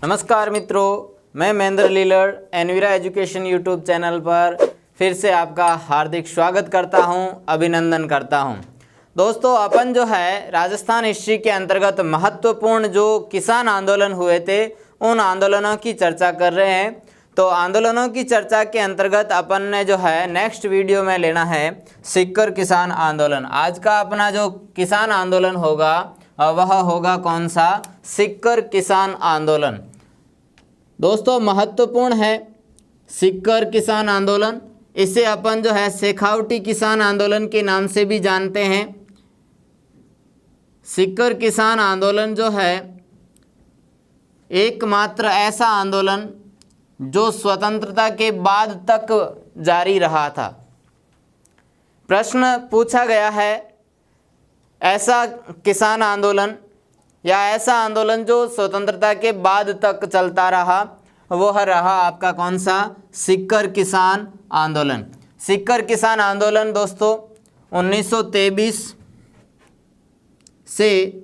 नमस्कार मित्रों, मैं Mahendra लीलड़ Envira education YouTube channel पर फिर से आपका हार्दिक स्वागत करता हूं, अभिनंदन करता हूं। दोस्तों, अपन जो है राजस्थान हिस्ट्री के अंतर्गत महत्वपूर्ण जो किसान आंदोलन हुए थे उन आंदोलनों की चर्चा कर रहे हैं। तो आंदोलनों की चर्चा के अंतर्गत अपन ने जो है नेक्स्ट वीडियो में लेना है सीकर किसान आंदोलन। आज का अपना जो किसान आंदोलन होगा वह होगा कौन सा? सीकर किसान आंदोलन। दोस्तों, महत्वपूर्ण है सीकर किसान आंदोलन। इसे अपन जो है शेखावटी किसान आंदोलन के नाम से भी जानते हैं। सीकर किसान आंदोलन जो है एकमात्र ऐसा आंदोलन जो स्वतंत्रता के बाद तक जारी रहा था। प्रश्न पूछा गया है, ऐसा किसान आंदोलन या ऐसा आंदोलन जो स्वतंत्रता के बाद तक चलता रहा, वह रहा आपका कौन सा? सीकर किसान आंदोलन। सीकर किसान आंदोलन दोस्तों 1923 से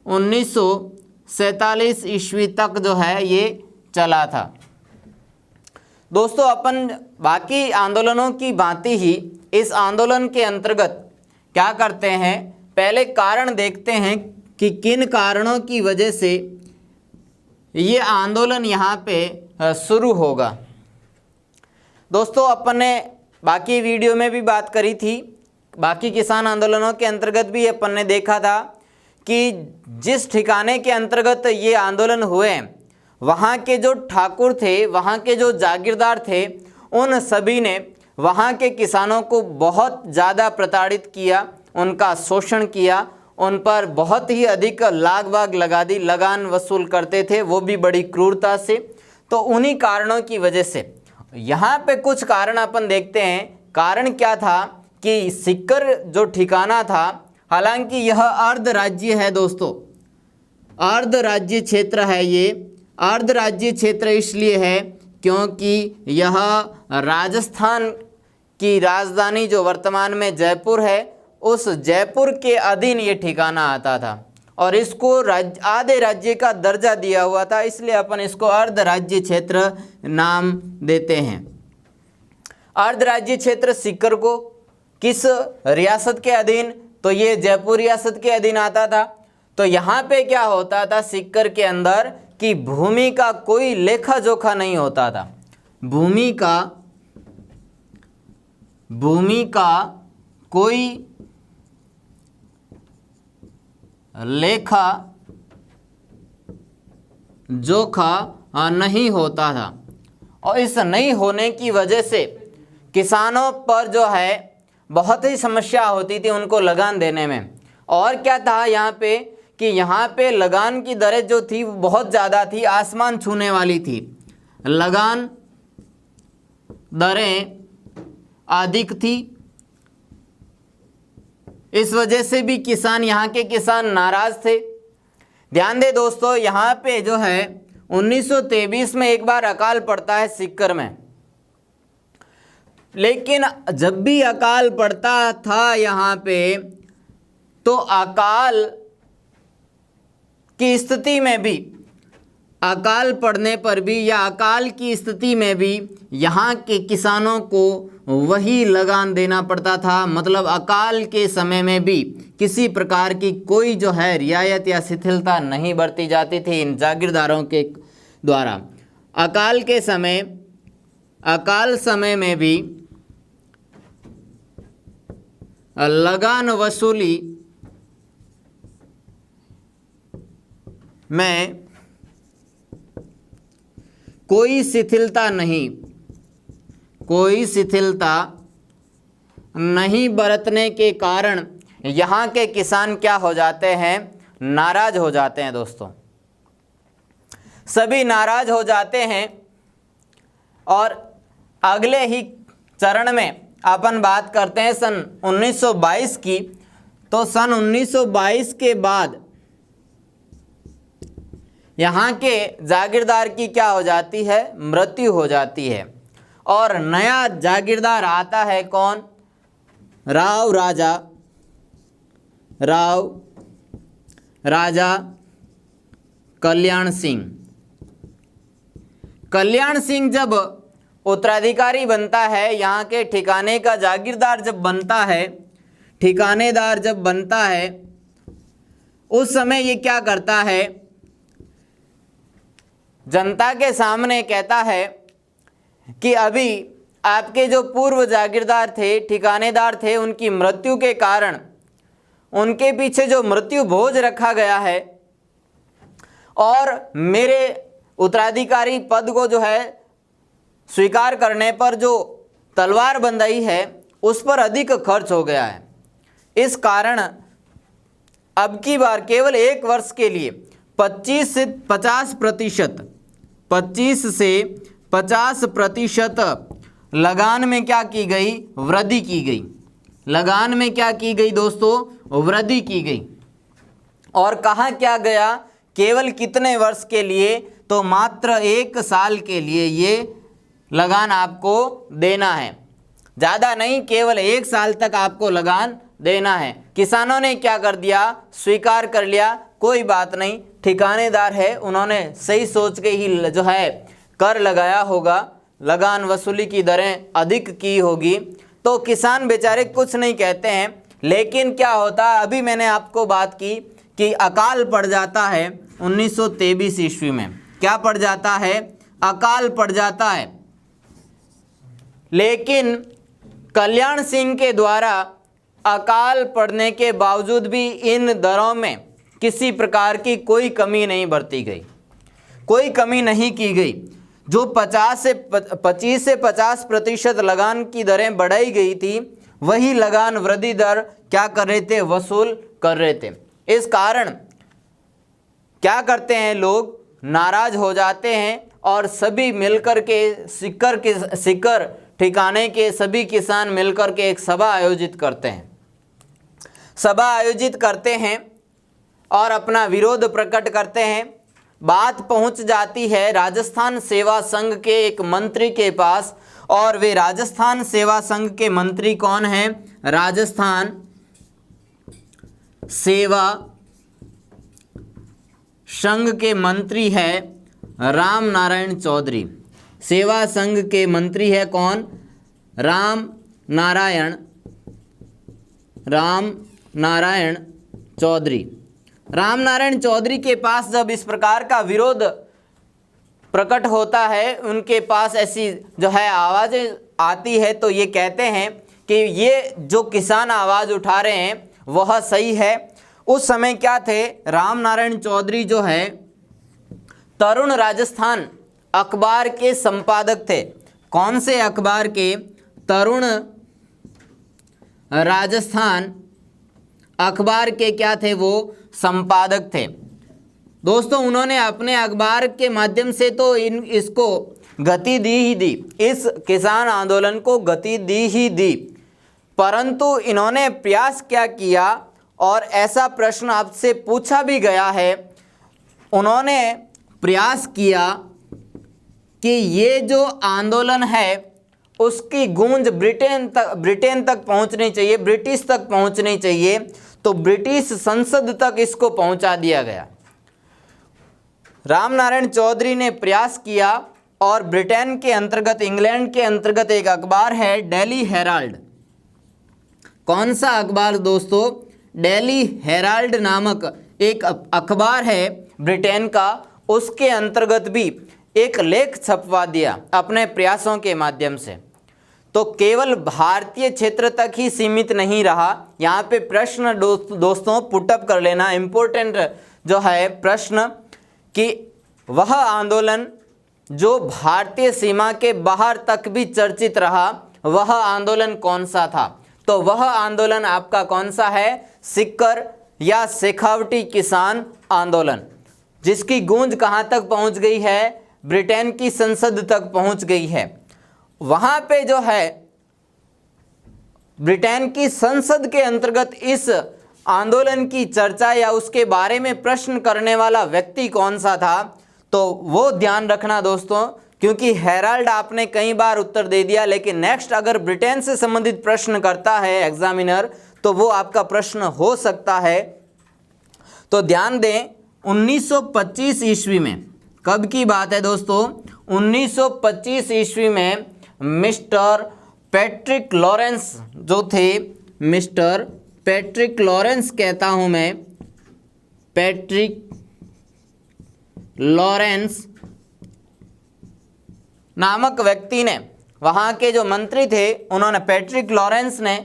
1947 ईस्वी तक जो है ये चला था। दोस्तों, अपन बाकी आंदोलनों की भांति ही इस आंदोलन के अंतर्गत क्या करते हैं, पहले कारण देखते हैं कि किन कारणों की वजह से ये आंदोलन यहाँ पे शुरू होगा। दोस्तों, अपन ने बाकी वीडियो में भी बात करी थी, बाकी किसान आंदोलनों के अंतर्गत भी अपन ने देखा था कि जिस ठिकाने के अंतर्गत ये आंदोलन हुए वहाँ के जो ठाकुर थे, वहाँ के जो जागीरदार थे, उन सभी ने वहाँ के किसानों को बहुत ज़्यादा प्रताड़ित किया, उनका शोषण किया, उन पर बहुत ही अधिक लाग बाग लगा दी, लगान वसूल करते थे, वो भी बड़ी क्रूरता से। तो उन्हीं कारणों की वजह से यहाँ पे कुछ कारण अपन देखते हैं। कारण क्या था कि सीकर जो ठिकाना था, हालांकि यह अर्ध राज्य है दोस्तों, अर्ध राज्य क्षेत्र है। ये अर्ध राज्य क्षेत्र इसलिए है क्योंकि यह राजस्थान की राजधानी जो वर्तमान में जयपुर है, उस जयपुर के अधीन ये ठिकाना आता था और इसको आधे राज्य का दर्जा दिया हुआ था, इसलिए अपन इसको अर्ध राज्य क्षेत्र नाम देते हैं। अर्ध राज्य क्षेत्र सीकर को किस रियासत के अधीन? तो ये जयपुर रियासत के अधीन आता था। तो यहाँ पे क्या होता था सीकर के अंदर कि भूमि का कोई लेखा जोखा नहीं होता था। भूमि का कोई लेखा जोखा नहीं होता था और इस नहीं होने की वजह से किसानों पर जो है बहुत ही समस्या होती थी उनको लगान देने में। और क्या था यहाँ पे कि यहाँ पे लगान की दरें जो थी वो बहुत ज़्यादा थी, आसमान छूने वाली थी। लगान दरें अधिक थी, इस वजह से भी किसान, यहाँ के किसान नाराज थे। ध्यान दे दोस्तों, यहाँ पे जो है 1923 में एक बार अकाल पड़ता है सीकर में, लेकिन जब भी अकाल पड़ता था यहाँ पे तो अकाल की स्थिति में भी, अकाल पड़ने पर भी या अकाल की स्थिति में भी यहाँ के किसानों को वही लगान देना पड़ता था। मतलब अकाल के समय में भी किसी प्रकार की कोई जो है रियायत या शिथिलता नहीं बरती जाती थी इन जागीरदारों के द्वारा। अकाल समय में भी लगान वसूली में कोई शिथिलता नहीं बरतने के कारण यहाँ के किसान क्या हो जाते हैं? नाराज हो जाते हैं। दोस्तों, सभी नाराज हो जाते हैं और अगले ही चरण में अपन बात करते हैं सन 1922 की। तो सन 1922 के बाद यहाँ के जागीरदार की क्या हो जाती है? मृत्यु हो जाती है और नया जागीरदार आता है कौन? राव राजा कल्याण सिंह। कल्याण सिंह जब उत्तराधिकारी बनता है, यहाँ के ठिकाने का जागीरदार जब बनता है, ठिकानेदार जब बनता है, उस समय ये क्या करता है, जनता के सामने कहता है कि अभी आपके जो पूर्व जागीरदार थे, ठिकानेदार थे, उनकी मृत्यु के कारण उनके पीछे जो मृत्यु भोज रखा गया है और मेरे उत्तराधिकारी पद को जो है स्वीकार करने पर जो तलवार बंधाई है उस पर अधिक खर्च हो गया है। इस कारण अब की बार केवल 1 वर्ष के लिए 25 से 50% लगान में क्या की गई, वृद्धि की गई। लगान में क्या की गई दोस्तों, वृद्धि की गई। और कहा क्या गया, केवल कितने वर्ष के लिए, तो मात्र 1 साल के लिए ये लगान आपको देना है, ज़्यादा नहीं, केवल 1 साल तक आपको लगान देना है। किसानों ने क्या कर दिया, स्वीकार कर लिया, कोई बात नहीं, ठिकानेदार है, उन्होंने सही सोच के ही जो है कर लगाया होगा, लगान वसूली की दरें अधिक की होगी, तो किसान बेचारे कुछ नहीं कहते हैं। लेकिन क्या होता है, अभी मैंने आपको बात की कि अकाल पड़ जाता है 1923 ईस्वी में। क्या पड़ जाता है, अकाल पड़ जाता है। लेकिन कल्याण सिंह के द्वारा अकाल पड़ने के बावजूद भी इन दरों में किसी प्रकार की कोई कमी नहीं बरती गई, कोई कमी नहीं की गई। जो 25 से 50% लगान की दरें बढ़ाई गई थी, वही लगान वृद्धि दर क्या कर रहे थे, वसूल कर रहे थे। इस कारण क्या करते हैं, लोग नाराज हो जाते हैं और सभी मिलकर के सिक्कर ठिकाने के सभी किसान मिलकर के एक सभा आयोजित करते हैं। सभा आयोजित करते हैं और अपना विरोध प्रकट करते हैं। बात पहुंच जाती है राजस्थान सेवा संघ के एक मंत्री के पास, और वे राजस्थान सेवा संघ के मंत्री कौन हैं, राजस्थान सेवा संघ के मंत्री है राम नारायण चौधरी। सेवा संघ के मंत्री है कौन, राम नारायण चौधरी। राम नारायण चौधरी के पास जब इस प्रकार का विरोध प्रकट होता है, उनके पास ऐसी जो है आवाज़ें आती है, तो ये कहते हैं कि ये जो किसान आवाज़ उठा रहे हैं वह सही है। उस समय क्या थे, राम नारायण चौधरी जो है तरुण राजस्थान अखबार के संपादक थे। कौन से अखबार के, तरुण राजस्थान अखबार के क्या थे, वो संपादक थे। दोस्तों उन्होंने अपने अखबार के माध्यम से तो इसको गति दी ही दी, इस किसान आंदोलन को गति दी ही दी, परंतु इन्होंने प्रयास क्या किया, और ऐसा प्रश्न आपसे पूछा भी गया है, उन्होंने प्रयास किया कि ये जो आंदोलन है उसकी गूंज ब्रिटेन तक पहुंचनी चाहिए, ब्रिटिश तक पहुंचनी चाहिए। तो ब्रिटिश संसद तक इसको पहुंचा दिया गया। राम नारायण चौधरी ने प्रयास किया और ब्रिटेन के अंतर्गत, इंग्लैंड के अंतर्गत एक अखबार है डेली हेराल्ड। कौन सा अखबार दोस्तों, डेली हेराल्ड नामक एक अखबार है ब्रिटेन का, उसके अंतर्गत भी एक लेख छपवा दिया अपने प्रयासों के माध्यम से। तो केवल भारतीय क्षेत्र तक ही सीमित नहीं रहा। यहाँ पे प्रश्न दोस्तों पुटअप कर लेना, इम्पोर्टेंट जो है प्रश्न, कि वह आंदोलन जो भारतीय सीमा के बाहर तक भी चर्चित रहा, वह आंदोलन कौन सा था, तो वह आंदोलन आपका कौन सा है, सिक्कर या शेखावटी किसान आंदोलन, जिसकी गूंज कहाँ तक पहुँच गई है, ब्रिटेन की संसद तक पहुँच गई है। वहाँ पे जो है ब्रिटेन की संसद के अंतर्गत इस आंदोलन की चर्चा या उसके बारे में प्रश्न करने वाला व्यक्ति कौन सा था, तो वो ध्यान रखना दोस्तों, क्योंकि हेराल्ड आपने कई बार उत्तर दे दिया, लेकिन नेक्स्ट अगर ब्रिटेन से संबंधित प्रश्न करता है एग्जामिनर, तो वो आपका प्रश्न हो सकता है। तो ध्यान दें, 1925 ईस्वी में, कब की बात है दोस्तों, 1925 ईस्वी में मिस्टर पैट्रिक लॉरेंस जो थे, मिस्टर पैट्रिक लॉरेंस कहता हूं मैं, पैट्रिक लॉरेंस नामक व्यक्ति ने, वहाँ के जो मंत्री थे उन्होंने, पैट्रिक लॉरेंस ने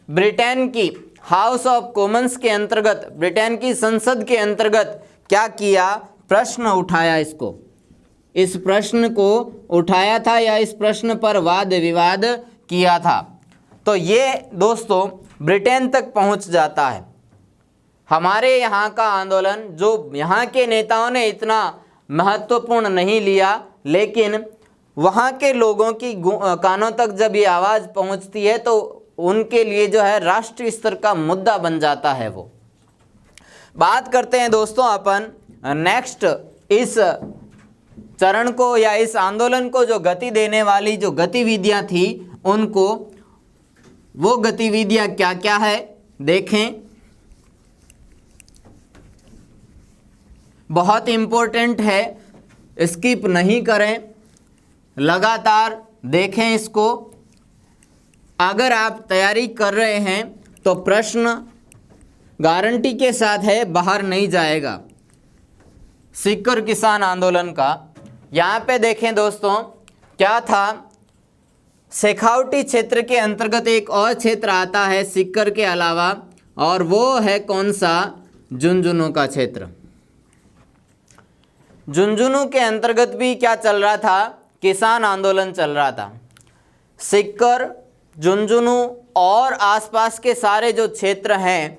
ब्रिटेन की हाउस ऑफ कॉमन्स के अंतर्गत, ब्रिटेन की संसद के अंतर्गत क्या किया, प्रश्न उठाया, इस प्रश्न को उठाया था या इस प्रश्न पर वाद विवाद किया था। तो ये दोस्तों ब्रिटेन तक पहुंच जाता है। हमारे यहाँ का आंदोलन जो यहाँ के नेताओं ने इतना महत्वपूर्ण नहीं लिया, लेकिन वहाँ के लोगों की कानों तक जब ये आवाज़ पहुँचती है तो उनके लिए जो है राष्ट्रीय स्तर का मुद्दा बन जाता है। वो बात करते हैं दोस्तों अपन नेक्स्ट, इस चरण को या इस आंदोलन को जो गति देने वाली जो गतिविधियां थी उनको, वो गतिविधियां क्या क्या है देखें, बहुत इम्पोर्टेंट है, स्किप नहीं करें, लगातार देखें इसको। अगर आप तैयारी कर रहे हैं तो प्रश्न गारंटी के साथ है, बाहर नहीं जाएगा। सिक्कर किसान आंदोलन का यहाँ पे देखें दोस्तों क्या था, शेखावटी क्षेत्र के अंतर्गत एक और क्षेत्र आता है सिक्कर के अलावा, और वो है कौन सा, झुंझुनू का क्षेत्र। झुंझुनू के अंतर्गत भी क्या चल रहा था, किसान आंदोलन चल रहा था। सिक्कर, झुंझुनू और आसपास के सारे जो क्षेत्र हैं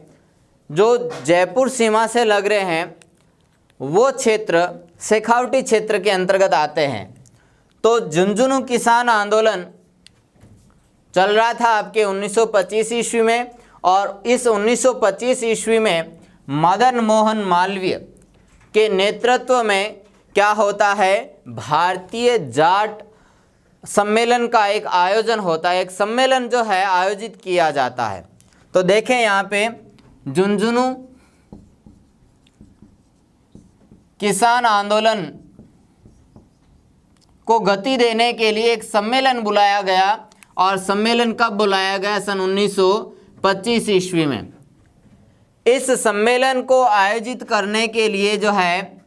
जो जयपुर सीमा से लग रहे हैं, वो क्षेत्र शेखावटी क्षेत्र के अंतर्गत आते हैं। तो झुंझुनू किसान आंदोलन चल रहा था आपके 1925 ईस्वी में, और इस 1925 ईस्वी में मदन मोहन मालवीय के नेतृत्व में क्या होता है, भारतीय जाट सम्मेलन का एक आयोजन होता है, एक सम्मेलन जो है आयोजित किया जाता है। तो देखें यहाँ पे झुंझुनू किसान आंदोलन को गति देने के लिए एक सम्मेलन बुलाया गया, और सम्मेलन कब बुलाया गया, सन 1925 ईस्वी में। इस सम्मेलन को आयोजित करने के लिए जो है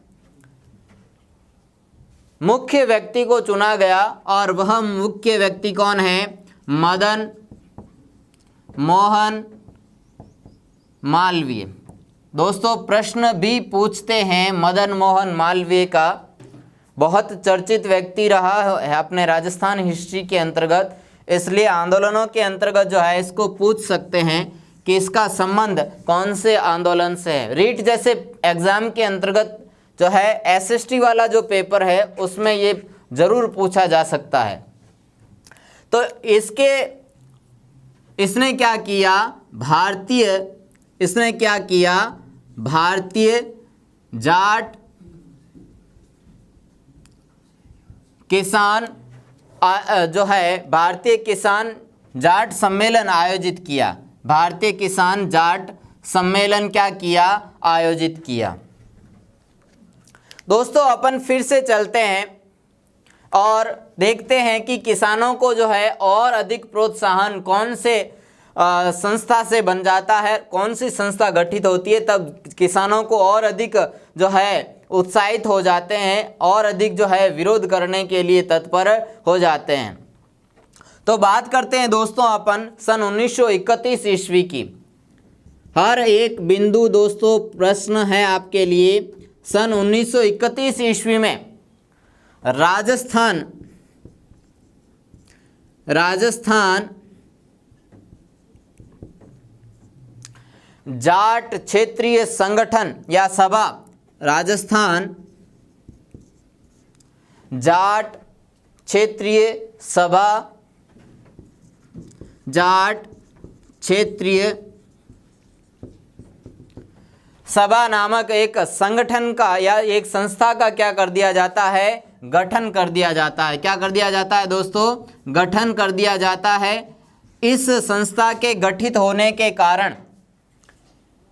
मुख्य व्यक्ति को चुना गया, और वह मुख्य व्यक्ति कौन है, मदन मोहन मालवीय। दोस्तों प्रश्न भी पूछते हैं मदन मोहन मालवीय का, बहुत चर्चित व्यक्ति रहा है अपने राजस्थान हिस्ट्री के अंतर्गत, इसलिए आंदोलनों के अंतर्गत जो है इसको पूछ सकते हैं कि इसका संबंध कौन से आंदोलन से है। रीट जैसे एग्जाम के अंतर्गत जो है एसएसटी वाला जो पेपर है उसमें ये जरूर पूछा जा सकता है। तो इसने क्या किया, भारतीय जाट किसान जो है भारतीय किसान जाट सम्मेलन आयोजित किया। भारतीय किसान जाट सम्मेलन क्या किया, आयोजित किया। दोस्तों अपन फिर से चलते हैं और देखते हैं कि किसानों को जो है और अधिक प्रोत्साहन कौन से संस्था से बन जाता है, कौन सी संस्था गठित होती है, तब किसानों को और अधिक जो है उत्साहित हो जाते हैं और अधिक जो है विरोध करने के लिए तत्पर हो जाते हैं। तो बात करते हैं दोस्तों अपन सन 1931 ईस्वी की। हर एक बिंदु दोस्तों प्रश्न है आपके लिए। सन 1931 ईस्वी में राजस्थान जाट क्षेत्रीय संगठन या सभा, राजस्थान जाट क्षेत्रीय सभा, जाट क्षेत्रीय सभा नामक एक संगठन का या एक संस्था का क्या कर दिया जाता है, गठन कर दिया जाता है। क्या कर दिया जाता है दोस्तों, गठन कर दिया जाता है। इस संस्था के गठित होने के कारण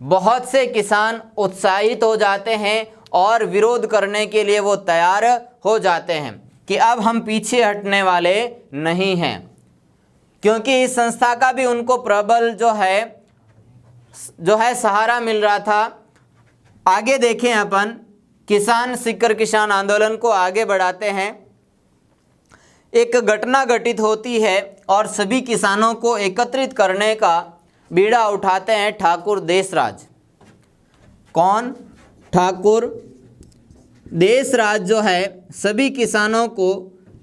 बहुत से किसान उत्साहित हो जाते हैं और विरोध करने के लिए वो तैयार हो जाते हैं कि अब हम पीछे हटने वाले नहीं हैं, क्योंकि इस संस्था का भी उनको प्रबल जो है सहारा मिल रहा था। आगे देखें अपन, किसान सीकर किसान आंदोलन को आगे बढ़ाते हैं। एक घटना घटित होती है और सभी किसानों को एकत्रित करने का बीड़ा उठाते हैं ठाकुर देशराज। कौन? ठाकुर देशराज जो है सभी किसानों को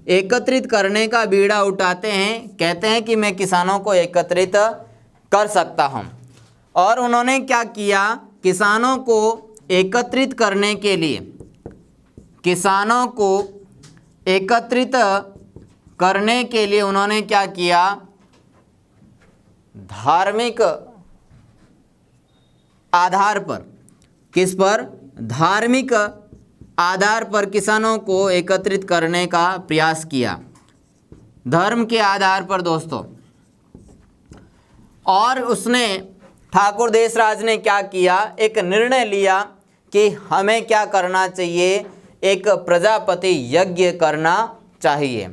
एकत्रित करने का बीड़ा उठाते हैं, कहते हैं कि मैं किसानों को एकत्रित कर सकता हूं। और उन्होंने क्या किया? किसानों को एकत्रित करने के लिए, किसानों को एकत्रित करने के लिए उन्होंने क्या किया? धार्मिक आधार पर, किस पर? धार्मिक आधार पर किसानों को एकत्रित करने का प्रयास किया, धर्म के आधार पर दोस्तों। और उसने, ठाकुर देशराज ने क्या किया? एक निर्णय लिया कि हमें क्या करना चाहिए? एक प्रजापति यज्ञ करना चाहिए।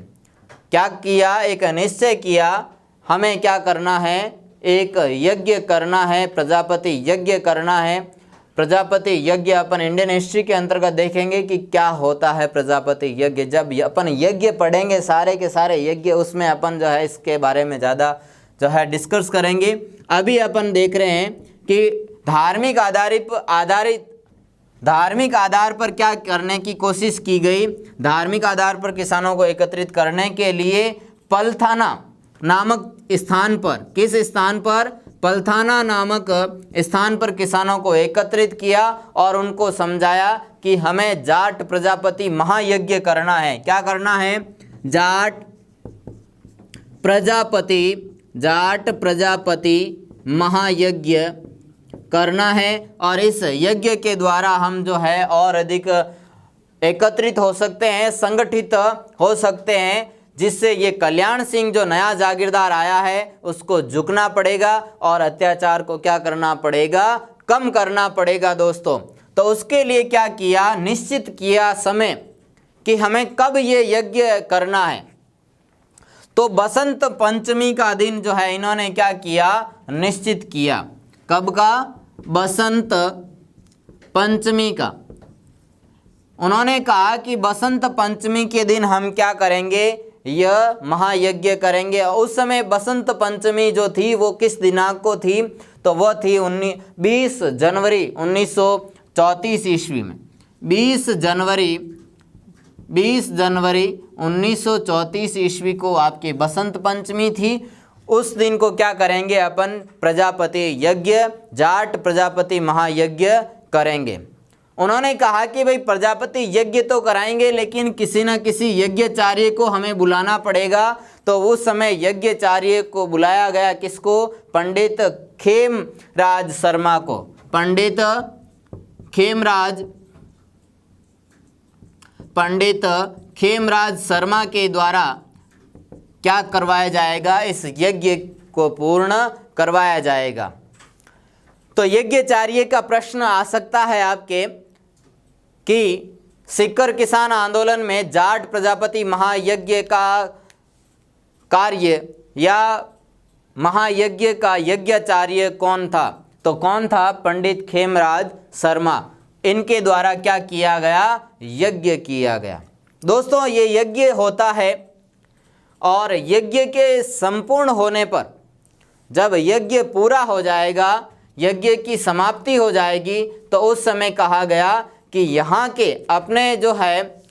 क्या किया? एक निश्चय किया, हमें क्या करना है? एक यज्ञ करना है, प्रजापति यज्ञ करना है। प्रजापति यज्ञ अपन इंडियन हिस्ट्री के अंतर्गत देखेंगे कि क्या होता है प्रजापति यज्ञ। जब अपन यज्ञ पढ़ेंगे सारे के सारे यज्ञ, उसमें अपन जो है इसके बारे में ज़्यादा जो है डिस्कस करेंगे। अभी अपन देख रहे हैं कि धार्मिक आधार पर क्या करने की कोशिश की गई? धार्मिक आधार पर किसानों को एकत्रित करने के लिए पलथाना नामक स्थान पर, किस स्थान पर? पलथाना नामक स्थान पर किसानों को एकत्रित किया और उनको समझाया कि हमें जाट प्रजापति महायज्ञ करना है। क्या करना है? जाट प्रजापति महायज्ञ करना है। और इस यज्ञ के द्वारा हम जो है और अधिक एकत्रित हो सकते हैं, संगठित हो सकते हैं, जिससे ये कल्याण सिंह जो नया जागीरदार आया है उसको झुकना पड़ेगा और अत्याचार को क्या करना पड़ेगा? कम करना पड़ेगा दोस्तों। तो उसके लिए क्या किया? निश्चित किया समय कि हमें कब ये यज्ञ करना है। तो बसंत पंचमी का दिन जो है इन्होंने क्या किया? निश्चित किया। कब का? बसंत पंचमी का। उन्होंने कहा कि बसंत पंचमी के दिन हम क्या करेंगे? यह महायज्ञ करेंगे। उस समय बसंत पंचमी जो थी वो किस दिनांक को थी? तो वह थी 20 जनवरी 1934 ईस्वी में। 20 जनवरी 1934 ईस्वी को आपकी बसंत पंचमी थी। उस दिन को क्या करेंगे अपन? प्रजापति यज्ञ, जाट प्रजापति महायज्ञ करेंगे। उन्होंने कहा कि भाई प्रजापति यज्ञ तो कराएंगे, लेकिन किसी न किसी यज्ञचार्य को हमें बुलाना पड़ेगा। तो उस समय यज्ञचार्य को बुलाया गया, किसको? पंडित खेमराज शर्मा को। पंडित खेमराज शर्मा के द्वारा क्या करवाया जाएगा? इस यज्ञ को पूर्ण करवाया जाएगा। तो यज्ञचार्य का प्रश्न आ सकता है आपके कि सीकर किसान आंदोलन में जाट प्रजापति महायज्ञ का कार्य या महायज्ञ का यज्ञाचार्य कौन था? तो कौन था? पंडित खेमराज शर्मा। इनके द्वारा क्या किया गया? यज्ञ किया गया। दोस्तों ये यज्ञ होता है और यज्ञ के संपूर्ण होने पर, जब यज्ञ पूरा हो जाएगा, यज्ञ की समाप्ति हो जाएगी, तो उस समय कहा गया कि यहाँ के अपने जो है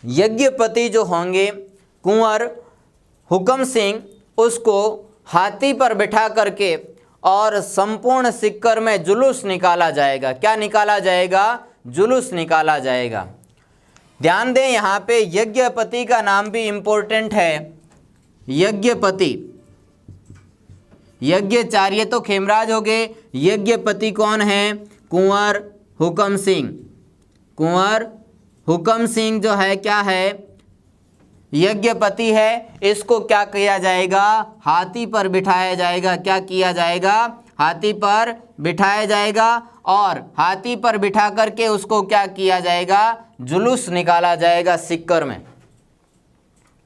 यज्ञपति जो होंगे कुंवर हुक्म सिंह, उसको हाथी पर बिठा करके और संपूर्ण सीकर में जुलूस निकाला जाएगा। क्या निकाला जाएगा? जुलूस निकाला जाएगा। ध्यान दें यहाँ पे यज्ञपति का नाम भी इम्पोर्टेंट है। यज्ञपति, यज्ञचार्य तो खेमराज हो गए, यज्ञपति कौन है? कुंवर हुक्म सिंह। कुंवर हुक्म सिंह जो है क्या है? यज्ञपति है। इसको क्या किया जाएगा? हाथी पर बिठाया जाएगा। क्या किया जाएगा? हाथी पर बिठाया जाएगा और हाथी पर बिठा करके उसको क्या किया जाएगा, जुलूस निकाला जाएगा सीकर में।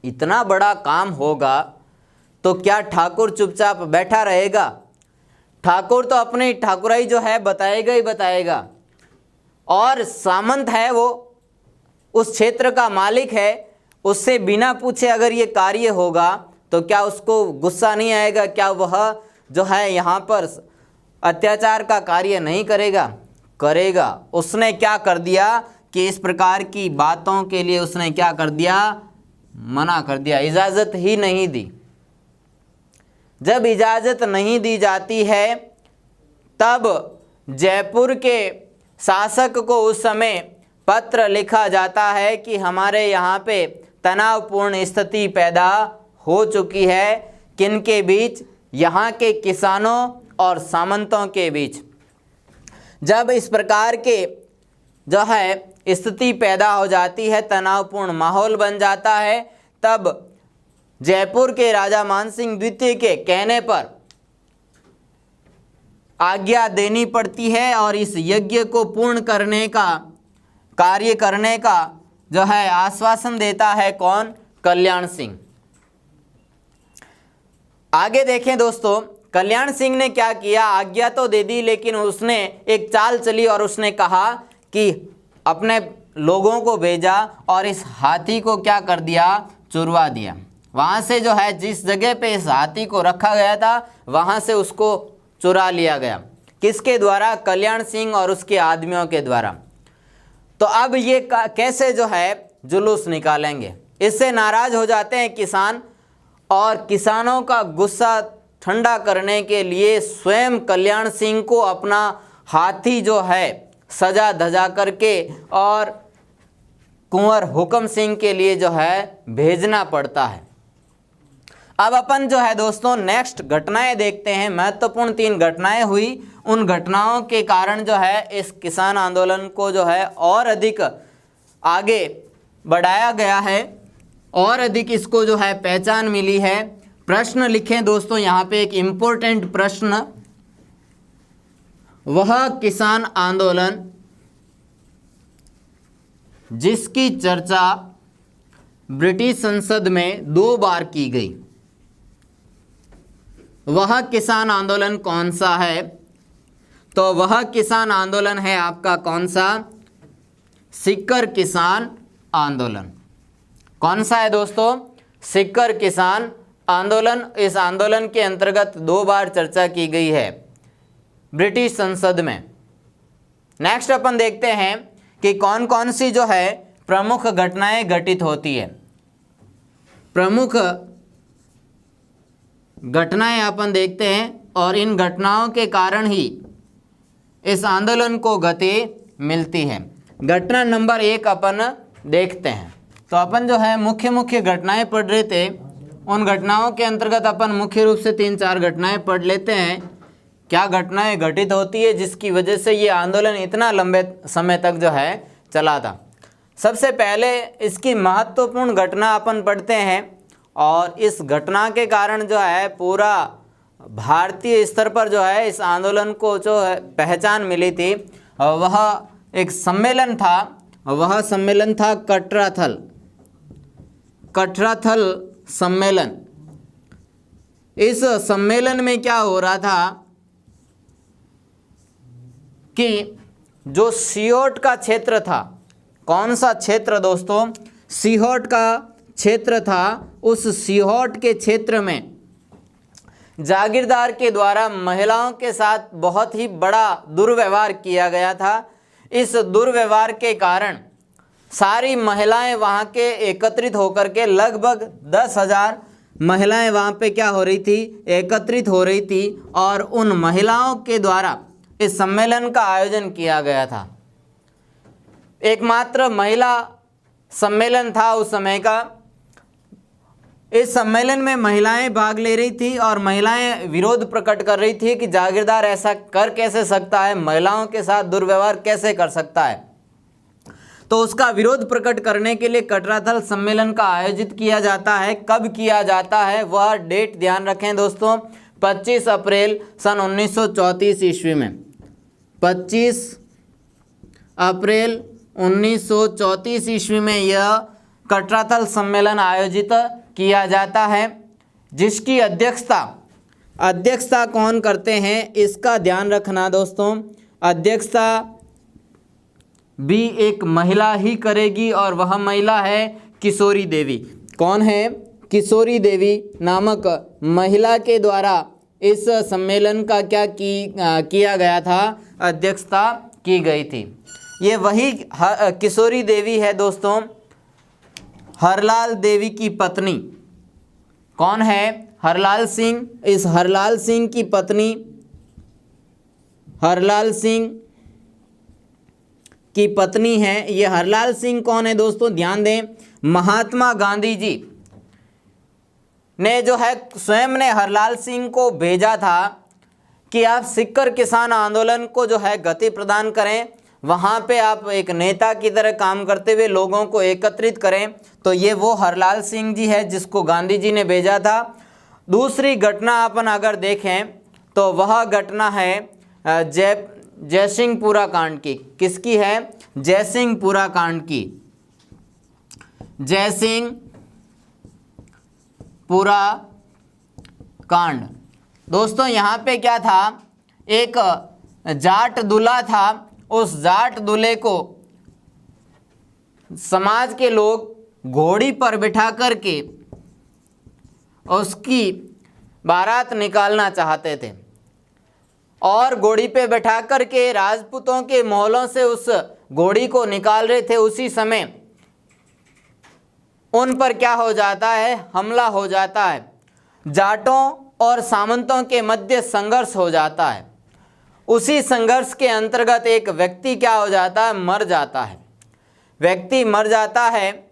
इतना बड़ा काम होगा तो क्या ठाकुर चुपचाप बैठा रहेगा? ठाकुर तो अपनी ठाकुराई जो है बताएगा ही बताएगा, और सामंत है वो उस क्षेत्र का मालिक है, उससे बिना पूछे अगर ये कार्य होगा तो क्या उसको गुस्सा नहीं आएगा? क्या वह जो है यहाँ पर अत्याचार का कार्य नहीं करेगा? करेगा। उसने क्या कर दिया कि इस प्रकार की बातों के लिए उसने क्या कर दिया, मना कर दिया, इजाज़त ही नहीं दी। जब इजाज़त नहीं दी जाती है तब जयपुर के शासक को उस समय पत्र लिखा जाता है कि हमारे यहाँ पे तनावपूर्ण स्थिति पैदा हो चुकी है। किनके बीच? यहाँ के किसानों और सामंतों के बीच। जब इस प्रकार के जो है स्थिति पैदा हो जाती है, तनावपूर्ण माहौल बन जाता है, तब जयपुर के राजा मानसिंह द्वितीय के कहने पर आज्ञा देनी पड़ती है और इस यज्ञ को पूर्ण करने का, कार्य करने का जो है आश्वासन देता है कौन? कल्याण सिंह। आगे देखें दोस्तों, कल्याण सिंह ने क्या किया, आज्ञा तो दे दी लेकिन उसने एक चाल चली और उसने कहा कि अपने लोगों को भेजा और इस हाथी को क्या कर दिया, चुरवा दिया। वहाँ से जो है जिस जगह पे इस हाथी को रखा गया था वहाँ से उसको चुरा लिया गया। किसके द्वारा? कल्याण सिंह और उसके आदमियों के द्वारा। तो अब ये कैसे जो है जुलूस निकालेंगे? इससे नाराज हो जाते हैं किसान और किसानों का गुस्सा ठंडा करने के लिए स्वयं कल्याण सिंह को अपना हाथी जो है सजा धजा करके और कुंवर हुक्म सिंह के लिए जो है भेजना पड़ता है। अब अपन जो है दोस्तों नेक्स्ट घटनाएं देखते हैं। महत्वपूर्ण 3 घटनाएं हुई, उन घटनाओं के कारण जो है इस किसान आंदोलन को जो है और अधिक आगे बढ़ाया गया है और अधिक इसको जो है पहचान मिली है। प्रश्न लिखें दोस्तों, यहाँ पे एक इम्पोर्टेंट प्रश्न, वह किसान आंदोलन जिसकी चर्चा ब्रिटिश संसद में 2 बार की गई, वह किसान आंदोलन कौन सा है? तो वह किसान आंदोलन है आपका कौन सा? सीकर किसान आंदोलन। कौन सा है दोस्तों? सीकर किसान आंदोलन। इस आंदोलन के अंतर्गत 2 बार चर्चा की गई है ब्रिटिश संसद में। नेक्स्ट अपन देखते हैं कि कौन कौन सी जो है प्रमुख घटनाएं घटित होती है। प्रमुख घटनाएं अपन देखते हैं और इन घटनाओं के कारण ही इस आंदोलन को गति मिलती है। घटना नंबर 1 अपन देखते हैं। तो अपन जो है मुख्य घटनाएं पढ़ रहे थे, उन घटनाओं के अंतर्गत अपन मुख्य रूप से 3-4 घटनाएं पढ़ लेते हैं। क्या घटनाएं घटित होती है जिसकी वजह से ये आंदोलन इतना लंबे समय तक जो है चला था। सबसे पहले इसकी महत्वपूर्ण घटना अपन पढ़ते हैं और इस घटना के कारण जो है पूरा भारतीय स्तर पर जो है इस आंदोलन को जो है पहचान मिली थी। वह एक सम्मेलन था, वह सम्मेलन था कटराथल सम्मेलन। इस सम्मेलन में क्या हो रहा था कि जो सीहोट का क्षेत्र था, कौन सा क्षेत्र दोस्तों? सीहोट का क्षेत्र था। उस सीहोट के क्षेत्र में जागीरदार के द्वारा महिलाओं के साथ बहुत ही बड़ा दुर्व्यवहार किया गया था। इस दुर्व्यवहार के कारण सारी महिलाएं वहाँ के एकत्रित होकर के लगभग 10,000 महिलाएं वहाँ पे क्या हो रही थी? एकत्रित हो रही थी और उन महिलाओं के द्वारा इस सम्मेलन का आयोजन किया गया था। एकमात्र महिला सम्मेलन था उस समय का। इस सम्मेलन में महिलाएं भाग ले रही थी और महिलाएं विरोध प्रकट कर रही थी कि जागीरदार ऐसा कर कैसे सकता है, महिलाओं के साथ दुर्व्यवहार कैसे कर सकता है। तो उसका विरोध प्रकट करने के लिए कटराथल सम्मेलन का आयोजित किया जाता है। कब किया जाता है वह डेट ध्यान रखें दोस्तों, 25 अप्रैल सन 1934 ईस्वी में। 25 अप्रैल 1934 ईस्वी में यह कटरातल सम्मेलन आयोजित किया जाता है, जिसकी अध्यक्षता कौन करते हैं, इसका ध्यान रखना दोस्तों। अध्यक्षता भी एक महिला ही करेगी और वह महिला है किशोरी देवी। कौन है? किशोरी देवी नामक महिला के द्वारा इस सम्मेलन का क्या किया गया था? अध्यक्षता की गई थी। ये वही किशोरी देवी है दोस्तों, हरलाल देवी की पत्नी। कौन है? हरलाल सिंह। इस हरलाल सिंह की पत्नी, हरलाल सिंह की पत्नी है। ये हरलाल सिंह कौन है दोस्तों? ध्यान दें, महात्मा गांधी जी ने जो है स्वयं ने हरलाल सिंह को भेजा था कि आप सिक्कर किसान आंदोलन को जो है गति प्रदान करें, वहाँ पे आप एक नेता की तरह काम करते हुए लोगों को एकत्रित करें। तो ये वो हरलाल सिंह जी है जिसको गांधी जी ने भेजा था। दूसरी घटना अपन अगर देखें तो वह घटना है जयसिंहपुरा कांड की। किसकी है? जयसिंहपुरा कांड की। जयसिंहपुरा कांड दोस्तों, यहाँ पे क्या था? एक जाट दूल्हा था। उस जाट दूल्हे को समाज के लोग घोड़ी पर बिठा करके उसकी बारात निकालना चाहते थे और घोड़ी पे बैठा करके राजपूतों के महलों से उस घोड़ी को निकाल रहे थे। उसी समय उन पर क्या हो जाता है? हमला हो जाता है। जाटों और सामंतों के मध्य संघर्ष हो जाता है। उसी संघर्ष के अंतर्गत एक व्यक्ति क्या हो जाता है? मर जाता है। व्यक्ति मर जाता है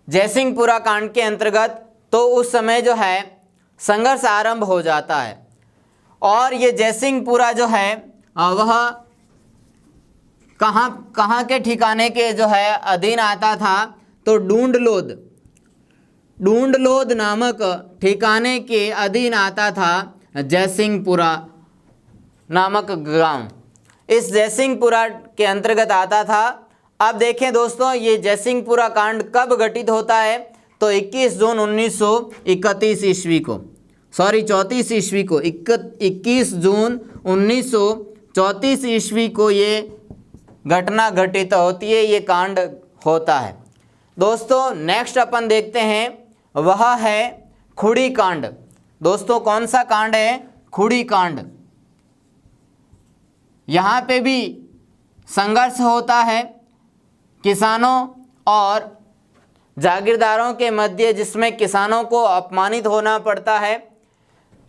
जयसिंहपुरा कांड के अंतर्गत। तो उस समय जो है संघर्ष आरंभ हो जाता है और ये जयसिंहपुरा जो है वह कहाँ के ठिकाने के जो है अधीन आता था? तो ढूंढलोद नामक ठिकाने के अधीन आता था जयसिंहपुरा नामक गांव। इस जयसिंहपुरा के अंतर्गत आता था। अब देखें दोस्तों, ये जयसिंहपुरा कांड कब घटित होता है? तो 21 जून 1931 ईस्वी को, 34 ईस्वी को, 21 जून 1934 ईस्वी को ये घटना घटित होती है, ये कांड होता है। दोस्तों नेक्स्ट अपन देखते हैं, वह है खुड़ी कांड। दोस्तों कौन सा कांड है? खुड़ी कांड। यहाँ पे भी संघर्ष होता है किसानों और जागीरदारों के मध्य, जिसमें किसानों को अपमानित होना पड़ता है।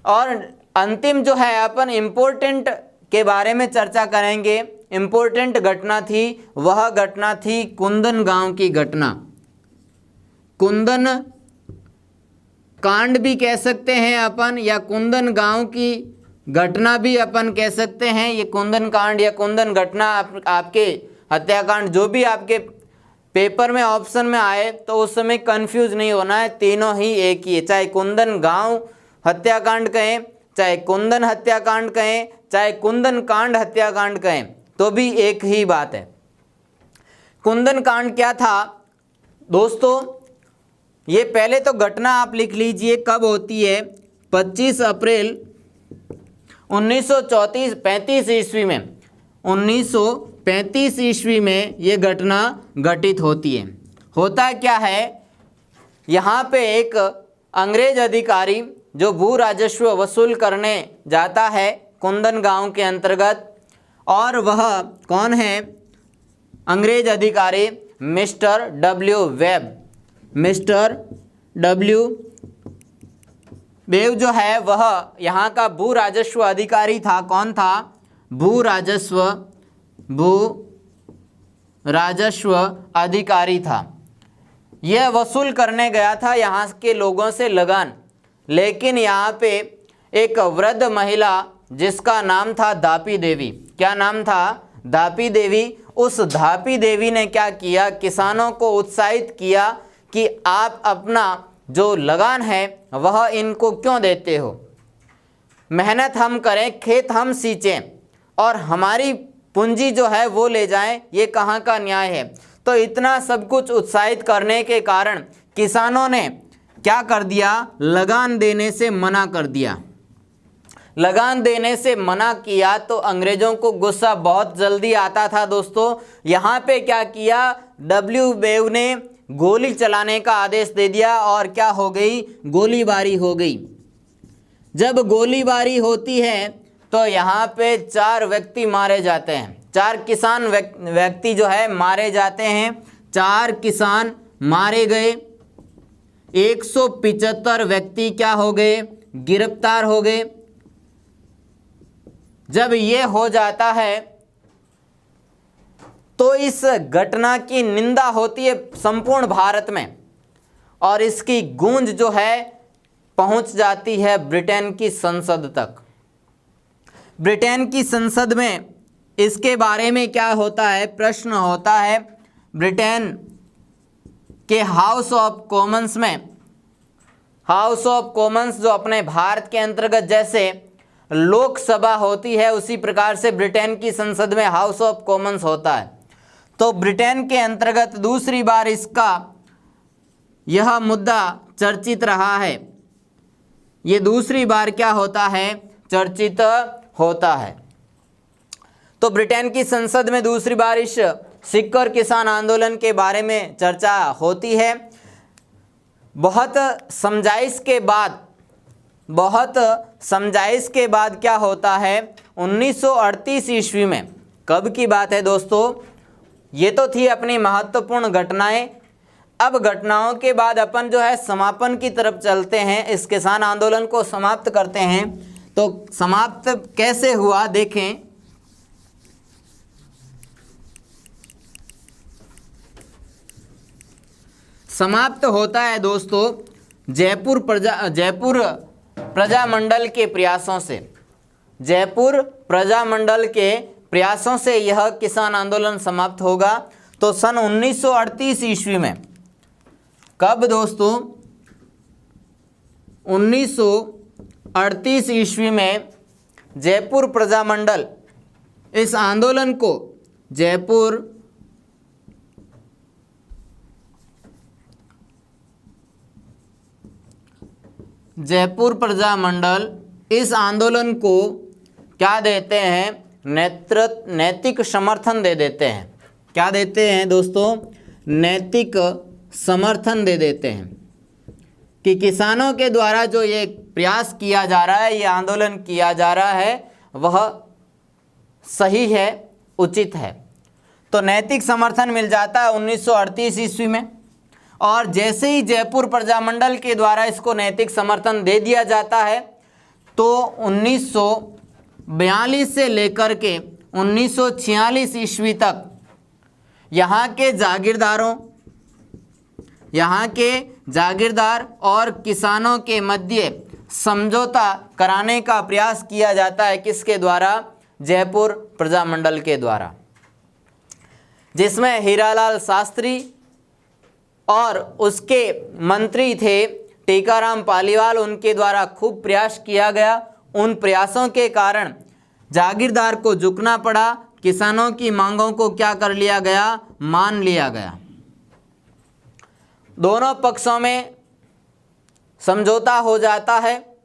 और अंतिम जो है अपन इम्पोर्टेंट के बारे में चर्चा करेंगे। इम्पोर्टेंट घटना थी, वह घटना थी कुंदन गांव की घटना। कुंदन कांड भी कह सकते हैं अपन, या कुंदन गांव की घटना भी अपन कह सकते हैं। ये कुंदन कांड या कुंदन घटना आपके हत्याकांड जो भी आपके पेपर में ऑप्शन में आए तो उस समय कंफ्यूज नहीं होना है, तीनों ही एक ही है। चाहे कुंदन गांव हत्याकांड कहें, चाहे कुंदन हत्याकांड कहें, चाहे कुंदन कांड हत्याकांड कहें, तो भी एक ही बात है। कुंदन कांड क्या था दोस्तों? ये पहले तो घटना आप लिख लीजिए कब होती है। 25 अप्रैल 1935 ईस्वी में, 1935 ईस्वी में ये घटना घटित होती है। होता क्या है, यहाँ पे एक अंग्रेज अधिकारी जो भू राजस्व वसूल करने जाता है कुंदन गांव के अंतर्गत, और वह कौन है? अंग्रेज अधिकारी mister W web. Mister W web जो है वह यहाँ का भू राजस्व अधिकारी था। कौन था? भू राजस्व अधिकारी था। यह वसूल करने गया था यहाँ के लोगों से लगान, लेकिन यहाँ पे एक वृद्ध महिला जिसका नाम था धापी देवी। क्या नाम था? धापी देवी। उस धापी देवी ने क्या किया? किसानों को उत्साहित किया कि आप अपना जो लगान है वह इनको क्यों देते हो? मेहनत हम करें, खेत हम सींचें और हमारी पूंजी जो है वो ले जाएं, ये कहाँ का न्याय है? तो इतना सब कुछ उत्साहित करने के कारण किसानों ने क्या कर दिया? लगान देने से मना कर दिया। लगान देने से मना किया तो अंग्रेजों को गुस्सा बहुत जल्दी आता था दोस्तों। यहाँ पे क्या किया? W. ने गोली चलाने का आदेश दे दिया और क्या हो गई? गोलीबारी हो गई। जब गोलीबारी होती है तो यहाँ पे 4 व्यक्ति मारे जाते हैं, 4 किसान व्यक्ति जो है मारे जाते हैं। 4 किसान मारे गए, 175 व्यक्ति क्या हो गए? गिरफ्तार हो गए। जब ये हो जाता है तो इस घटना की निंदा होती है संपूर्ण भारत में और इसकी गूंज जो है पहुंच जाती है ब्रिटेन की संसद तक। ब्रिटेन की संसद में इसके बारे में क्या होता है? प्रश्न होता है। ब्रिटेन के हाउस ऑफ कॉमन्स में, हाउस ऑफ कॉमन्स जो अपने भारत के अंतर्गत जैसे लोकसभा होती है उसी प्रकार से ब्रिटेन की संसद में हाउस ऑफ कॉमन्स होता है। तो ब्रिटेन के अंतर्गत दूसरी बार इसका यह मुद्दा चर्चित रहा है। ये दूसरी बार क्या होता है? चर्चित होता है। तो ब्रिटेन की संसद में दूसरी बार इस सिख और किसान आंदोलन के बारे में चर्चा होती है। बहुत समझाइश के बाद क्या होता है? 1938 ईस्वी में, कब की बात है दोस्तों? ये तो थी अपनी महत्वपूर्ण घटनाएं। अब घटनाओं के बाद अपन जो है समापन की तरफ चलते हैं, इस किसान आंदोलन को समाप्त करते हैं। तो समाप्त कैसे हुआ देखें। समाप्त होता है दोस्तों जयपुर प्रजामंडल के प्रयासों से। जयपुर प्रजामंडल के प्रयासों से यह किसान आंदोलन समाप्त होगा। तो सन 1938 ईस्वी में, कब दोस्तों? 1938 ईस्वी में जयपुर प्रजामंडल इस आंदोलन को जयपुर प्रजामंडल इस आंदोलन को क्या देते हैं? नैतिक समर्थन दे देते हैं। क्या देते हैं दोस्तों? नैतिक समर्थन दे देते हैं कि किसानों के द्वारा जो ये प्रयास किया जा रहा है, ये आंदोलन किया जा रहा है, वह सही है, उचित है। तो नैतिक समर्थन मिल जाता है 1938 ईस्वी में। और जैसे ही जयपुर प्रजामंडल के द्वारा इसको नैतिक समर्थन दे दिया जाता है तो 1942 से लेकर के 1946 ईस्वी तक यहाँ के जागीरदार और किसानों के मध्य समझौता कराने का प्रयास किया जाता है। किसके द्वारा? जयपुर प्रजामंडल के द्वारा, जिसमें हीरालाल शास्त्री और उसके मंत्री थे टीकाराम पालीवाल, उनके द्वारा खूब प्रयास किया गया। उन प्रयासों के कारण जागीरदार को झुकना पड़ा, किसानों की मांगों को क्या कर लिया गया? मान लिया गया। दोनों पक्षों में समझौता हो जाता है,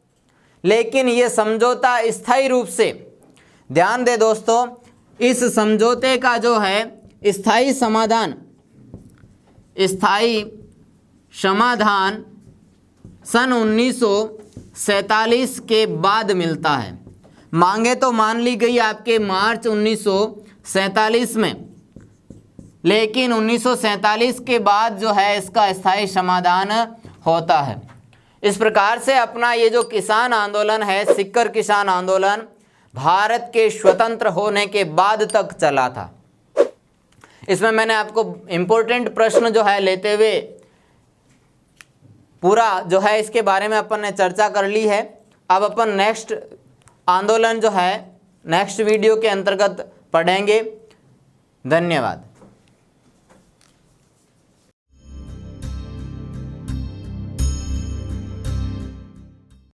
लेकिन ये समझौता स्थायी रूप से, ध्यान दे दोस्तों, इस समझौते का जो है स्थायी समाधान सन 1947 के बाद मिलता है। मांगे तो मान ली गई आपके मार्च 1947 में, लेकिन 1947 के बाद जो है इसका स्थायी समाधान होता है। इस प्रकार से अपना ये जो किसान आंदोलन है, सिक्कर किसान आंदोलन, भारत के स्वतंत्र होने के बाद तक चला था। इसमें मैंने आपको इम्पोर्टेंट प्रश्न जो है लेते हुए पूरा जो है इसके बारे में अपन ने चर्चा कर ली है। अब अपन नेक्स्ट आंदोलन जो है नेक्स्ट वीडियो के अंतर्गत पढ़ेंगे। धन्यवाद।